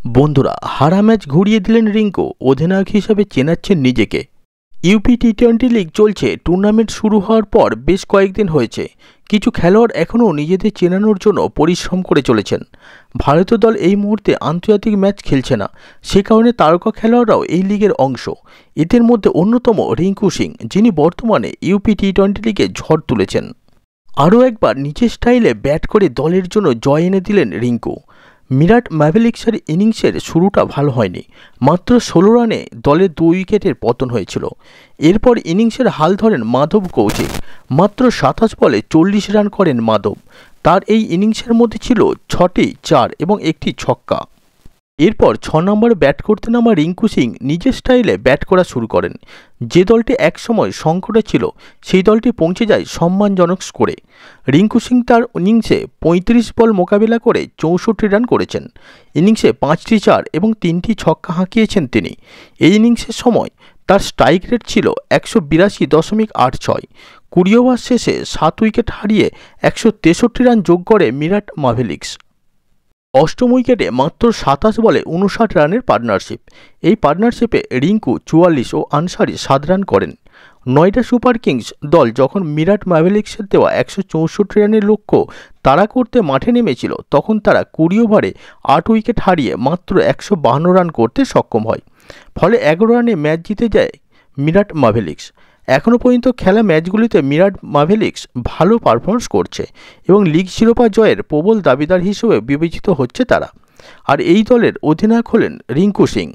বন্ধুরা, হারা ম্যাচ ঘুরিয়ে দিলেন রিঙ্কু, অধিনায়ক হিসেবে চেনাচ্ছেন নিজেকে। ইউপি টি-20 লিগ চলছে। টুর্নামেন্ট শুরু হওয়ার পর বেশ কয়েকদিন হয়েছে। কিছু খেলোয়াড় এখনও নিজেদের চেনানোর জন্য পরিশ্রম করে চলেছেন। ভারতীয় দল এই মুহূর্তে আন্তর্জাতিক ম্যাচ খেলছে না, সে কারণে তারকা খেলোয়াড়রাও এই লিগের অংশ। এদের মধ্যে অন্যতম রিঙ্কু সিং, যিনি বর্তমানে ইউপি টি-20 লিগে ঝড় তুলেছেন। আরও একবার নিজের স্টাইলে ব্যাট করে দলের জন্য জয় এনে দিলেন রিঙ্কু। মিরাট ম্যাভেলিক্সের ইনিংসের শুরুটা ভালো হয়নি, মাত্র 16 রানে দলের 2 উইকেটের পতন হয়েছিল। এরপর ইনিংসের হাল ধরেন মাধব কৌশিক। মাত্র 27 বলে 40 রান করেন মাধব। তার এই ইনিংসের মধ্যে ছিল 6টি 4 এবং একটি ছক্কা। এরপর 6 নম্বরে ব্যাট করতে নামা রিঙ্কু সিং নিজের স্টাইলে ব্যাট করা শুরু করেন। যে দলটি একসময় সংকটে ছিল, সেই দলটি পৌঁছে যায় সম্মানজনক স্কোরে। রিঙ্কু সিং তার ইনিংসে 35 বল মোকাবিলা করে 64 রান করেছেন। ইনিংসে 5টি 4 এবং 3টি ছক্কা হাঁকিয়েছেন তিনি। এই ইনিংসের সময় তার স্ট্রাইক রেট ছিল 182.86। 20 ওভার শেষে 7 উইকেট হারিয়ে 163 রান যোগ করে মিরাট ম্যাভেলিক্স। অষ্টম উইকেটে মাত্র 27 বলে 59 রানের পার্টনারশিপ। এই পার্টনারশিপে রিঙ্কু 44 ও আনসারি 7 রান করেন। নয়ডা সুপার কিংস দল যখন মিরাট ম্যাভেলিক্সের দেওয়া 164 রানের লক্ষ্য তাড়া করতে মাঠে নেমেছিল, তখন তারা 20 ওভারে 8 উইকেট হারিয়ে মাত্র 152 রান করতে সক্ষম হয়। ফলে 11 রানে ম্যাচ জিতে যায় মিরাট ম্যাভেলিক্স। এখনও পর্যন্ত খেলা ম্যাচগুলিতে মিরাট ম্যাভেলিক্স ভালো পারফরমেন্স করছে এবং লিগ শিরোপা জয়ের প্রবল দাবিদার হিসেবে বিবেচিত হচ্ছে তারা। আর এই দলের অধিনায়ক হলেন রিঙ্কু সিং।